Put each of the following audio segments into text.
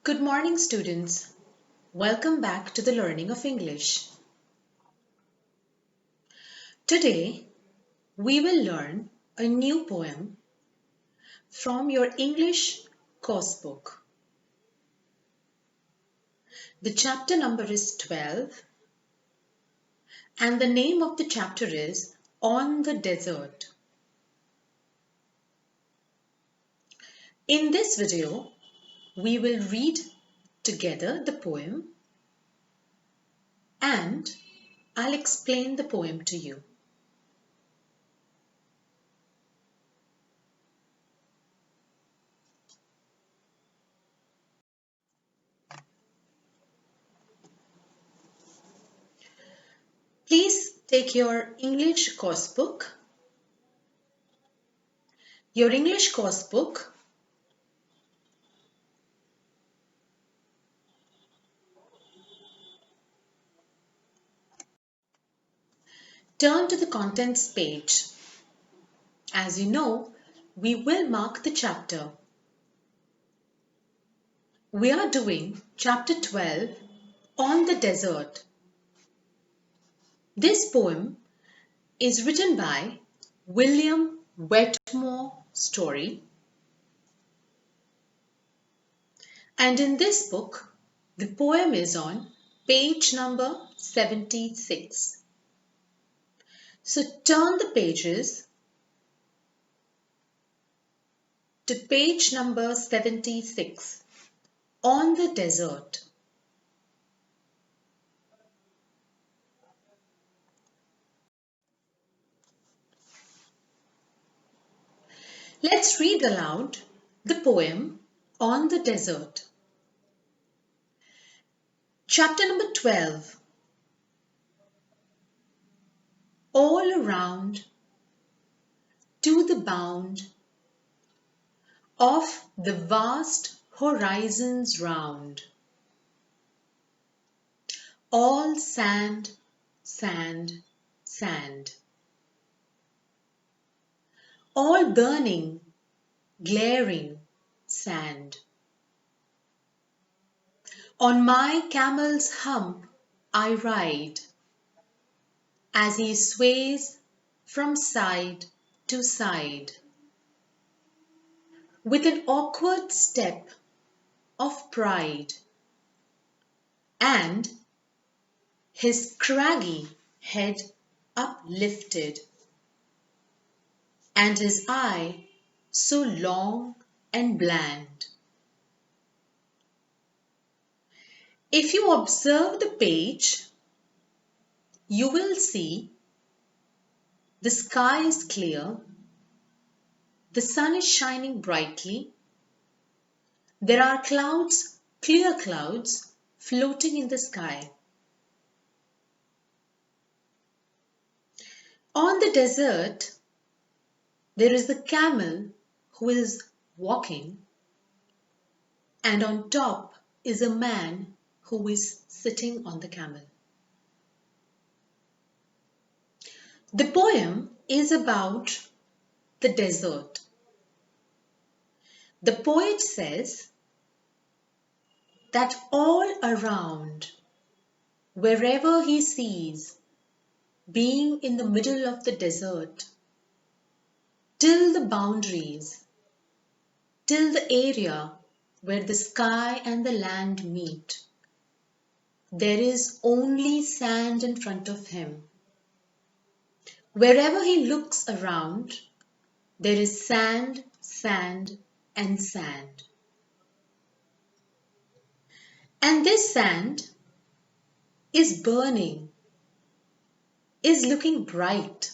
Good morning, students. Welcome back to the learning of English. Today, we will learn a new poem from your English course book. The chapter number is 12 and the name of the chapter is On the Desert. In this video, we will read together the poem and I'll explain the poem to you. Please take your English course book. Your English course book turn to the contents page. As you know, we will mark the chapter. We are doing chapter 12 on the desert. This poem is written by William Wetmore Story. And in this book, the poem is on page number 76. So turn the pages to page number 76, On the Desert. Let's read aloud the poem On the Desert. Chapter number 12. All around, to the bound of the vast horizons round, all sand, sand, sand, all burning, glaring sand. On my camel's hump I ride, as he sways from side to side, with an awkward step of pride, and his craggy head uplifted, and his eye so long and bland. If you observe the page, you will see the sky is clear, the sun is shining brightly, there are clouds, clear clouds, floating in the sky. On the desert, there is the camel who is walking, and on top is a man who is sitting on the camel. The poem is about the desert. The poet says that all around, wherever he sees, being in the middle of the desert, till the boundaries, till the area where the sky and the land meet, there is only sand in front of him. Wherever he looks around, there is sand, sand, and sand. And this sand is burning, is looking bright.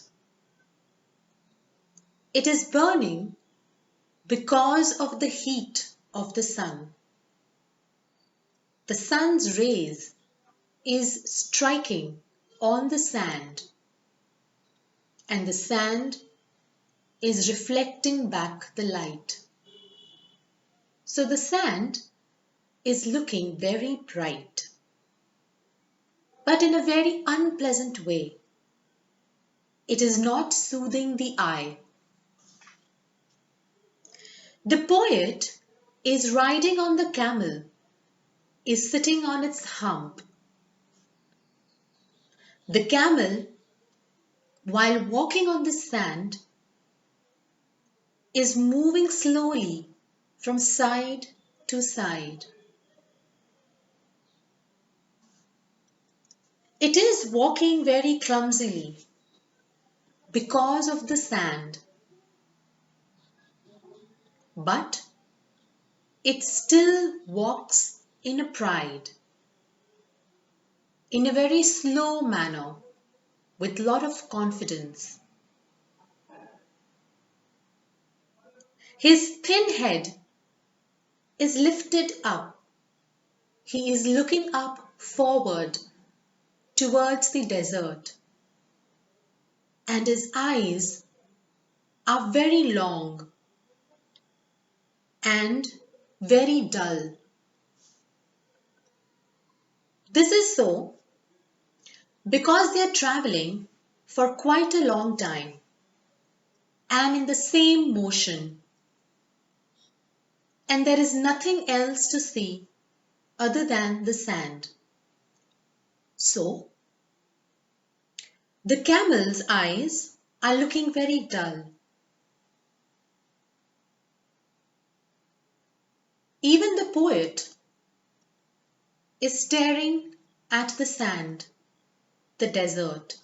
It is burning because of the heat of the sun. The sun's rays is striking on the sand, and the sand is reflecting back the light. So the sand is looking very bright, but in a very unpleasant way. It is not soothing the eye. The poet is riding on the camel is sitting on its hump. The camel, while walking on the sand, is moving slowly from side to side. It is walking very clumsily because of the sand, but it still walks in a pride, in a very slow manner, with a lot of confidence. His thin head is lifted up. He is looking up forward towards the desert, and his eyes are very long and very dull. This is so because they are traveling for quite a long time and in the same motion, and there is nothing else to see other than the sand. So, the camel's eyes are looking very dull. Even the poet is staring at the sand, the desert,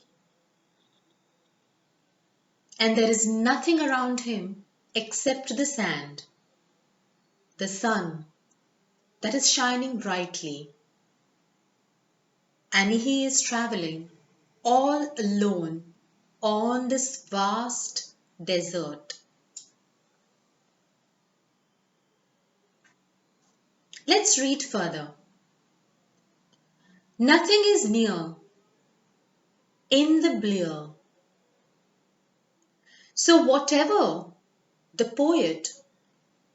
and there is nothing around him except the sand, the sun that is shining brightly, and he is traveling all alone on this vast desert. Let's read further. Nothing is near in the blear. So, whatever the poet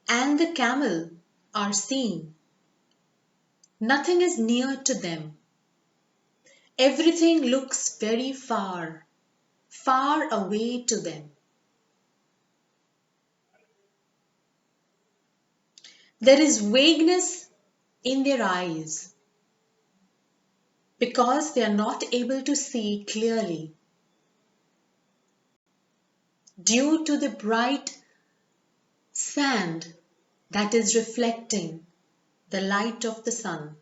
and the camel are seeing, nothing is near to them. Everything looks very far, far away to them. There is vagueness in their eyes because they are not able to see clearly due to the bright sand that is reflecting the light of the sun.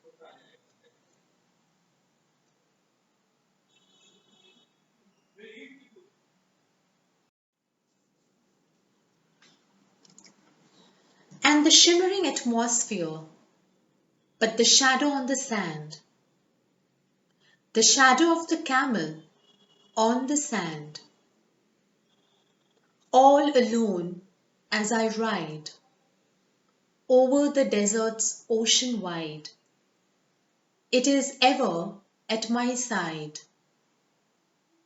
And the shimmering atmosphere, but the shadow on the sand, the shadow of the camel on the sand, all alone as I ride over the desert's ocean wide. It is ever at my side.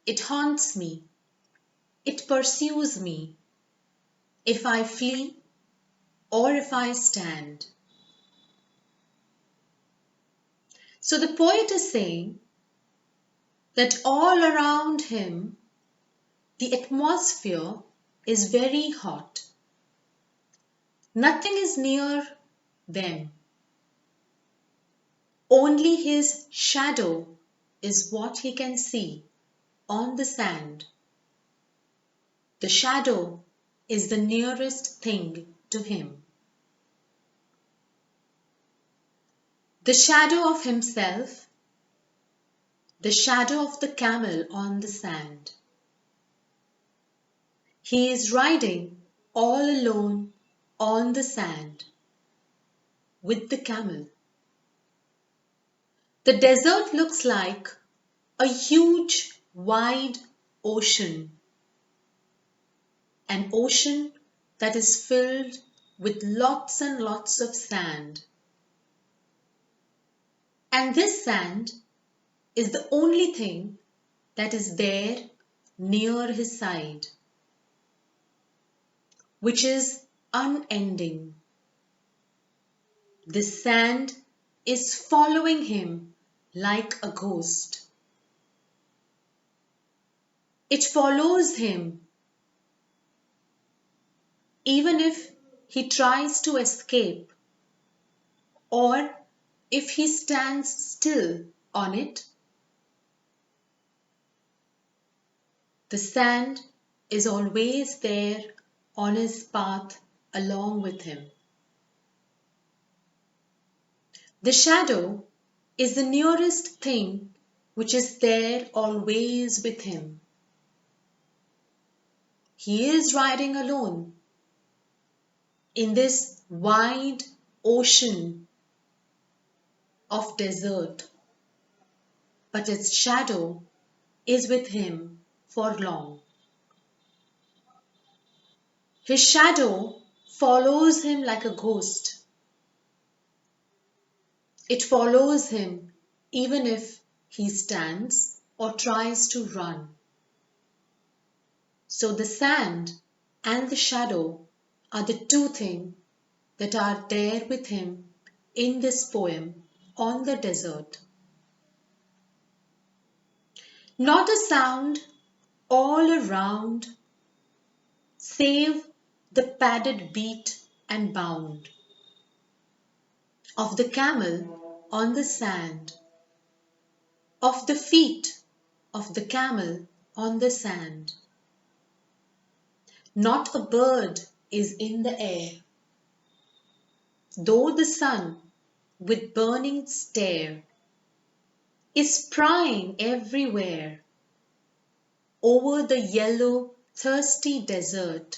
It haunts me. It pursues me. If I flee or if I stand. So the poet is saying that all around him the atmosphere is very hot. Nothing is near them. Only his shadow is what he can see on the sand. The shadow is the nearest thing to him. The shadow of himself, the shadow of the camel on the sand. He is riding all alone on the sand with the camel. The desert looks like a huge, wide ocean, an ocean that is filled with lots and lots of sand. And this sand is the only thing that is there near his side, which is unending. This sand is following him like a ghost. It follows him even if he tries to escape or if he stands still on it. The sand is always there on his path along with him. The shadow is the nearest thing which is there always with him. He is riding alone in this wide ocean of desert, but its shadow is with him for long. His shadow follows him like a ghost. It follows him even if he stands or tries to run. So the sand and the shadow are the two things that are there with him in this poem on the desert. Not a sound all around save the padded beat and bound of the camel on the sand, of the feet of the camel on the sand. Not a bird is in the air, though the sun with burning stare is prying everywhere over the yellow thirsty desert,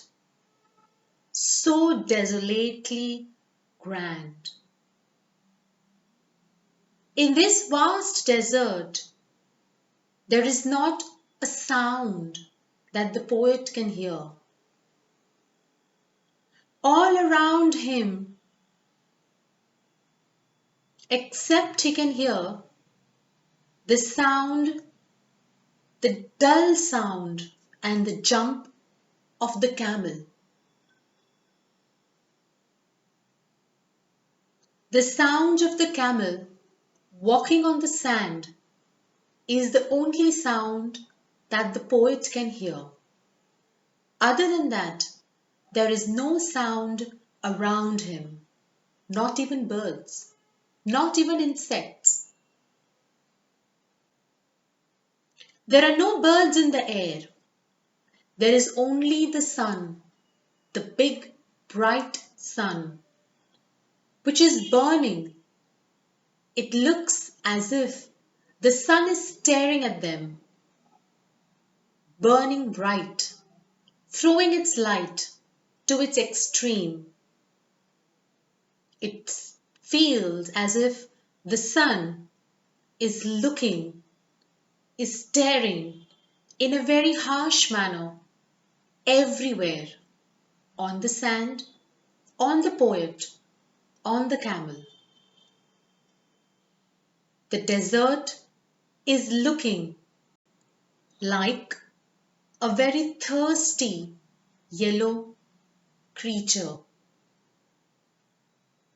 so desolately grand. In this vast desert, there is not a sound that the poet can hear. All around him, except he can hear the sound, the dull sound and the jump of the camel. The sound of the camel walking on the sand is the only sound that the poet can hear. Other than that, there is no sound around him, not even birds, not even insects. There are no birds in the air. There is only the sun, the big, bright sun, which is burning. It looks as if the sun is staring at them, burning bright, throwing its light to its extreme. It feels as if the sun is looking, is staring in a very harsh manner everywhere, on the sand, on the poet, on the camel. The desert is looking like a very thirsty yellow creature.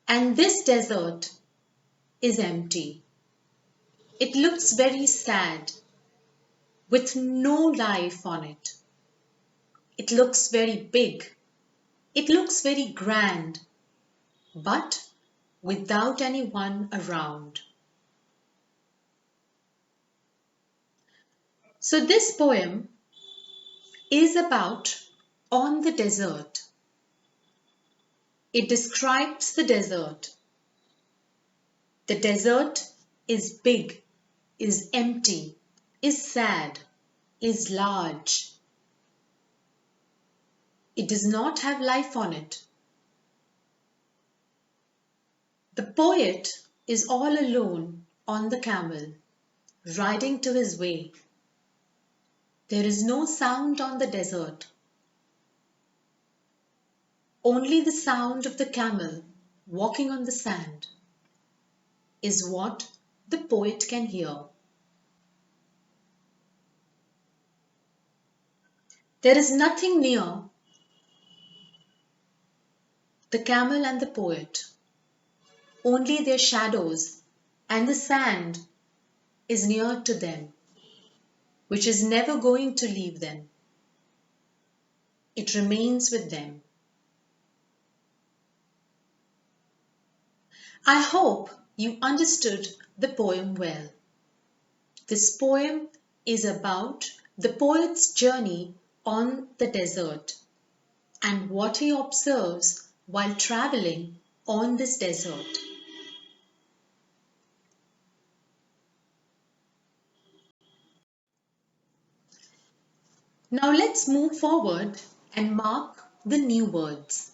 And this desert is empty. It looks very sad, with no life on it. It looks very big. It looks very grand, but without anyone around. So this poem is about on the desert. It describes the desert. The desert is big, is empty, is sad, is large. It does not have life on it. The poet is all alone on the camel, riding to his way. There is no sound on the desert. Only the sound of the camel walking on the sand is what the poet can hear. There is nothing near the camel and the poet, only their shadows, and the sand is near to them, which is never going to leave them. It remains with them. I hope you understood the poem well. This poem is about the poet's journey on the desert and what he observes while traveling on this desert. Now let's move forward and mark the new words.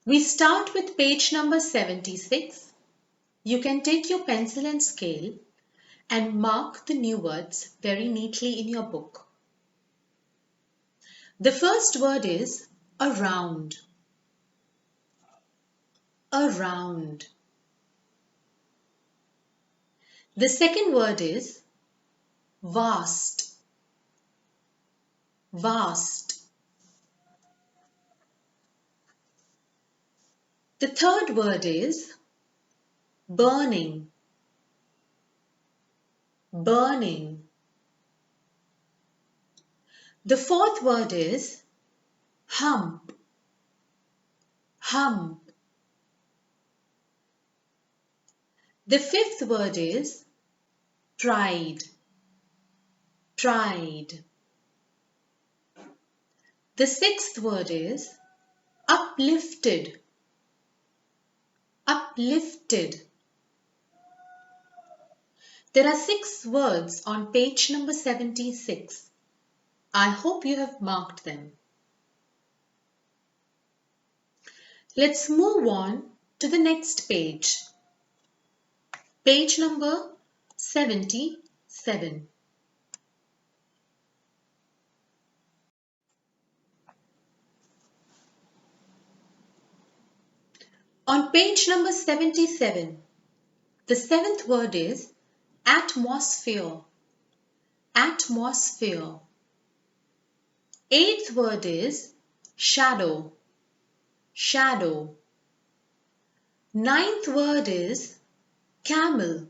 We start with page number 76. You can take your pencil and scale and mark the new words very neatly in your book. The first word is around. Around. The second word is vast. Vast. The third word is burning. Burning. The fourth word is hump. Hump. The fifth word is pride. Pride. The sixth word is uplifted. Uplifted. There are 6 words on page number 76. I hope you have marked them. Let's move on to the next page. Page number 77. On page number 77, the 7th word is atmosphere. Atmosphere. 8th word is shadow. Shadow. 9th word is camel.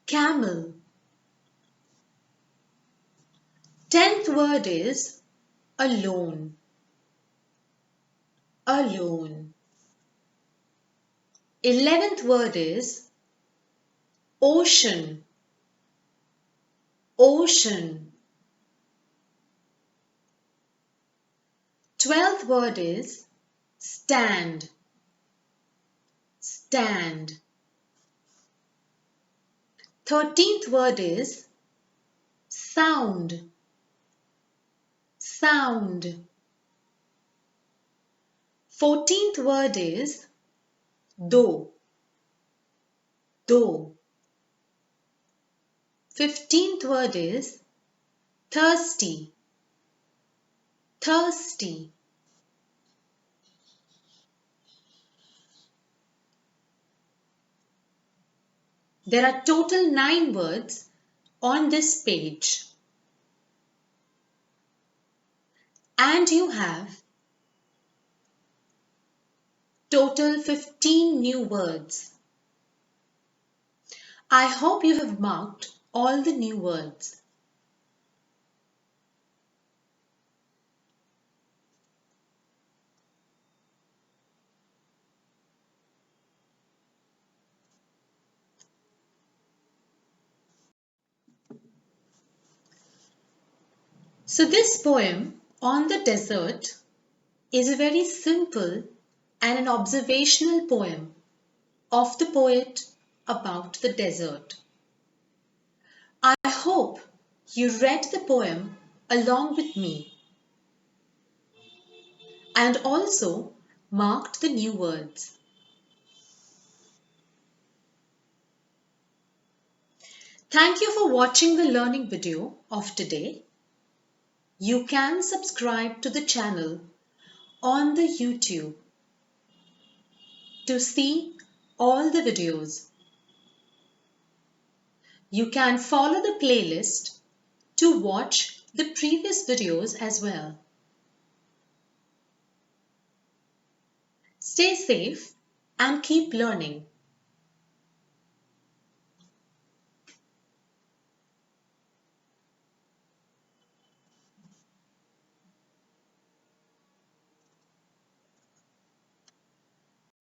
Camel. 10th word is alone. Alone. 11th word is ocean. Ocean. 12th word is stand. Stand. 13th word is sound. Sound. 14th word is do. Do. 15th word is thirsty. Thirsty. There are total 9 words on this page. And you have total 15 new words. I hope you have marked all the new words. So this poem on the desert is a very simple and an observational poem of the poet about the desert. I hope you read the poem along with me and also marked the new words. Thank you for watching the learning video of today. You can subscribe to the channel on the YouTube to see all the videos. You can follow the playlist to watch the previous videos as well. Stay safe and keep learning.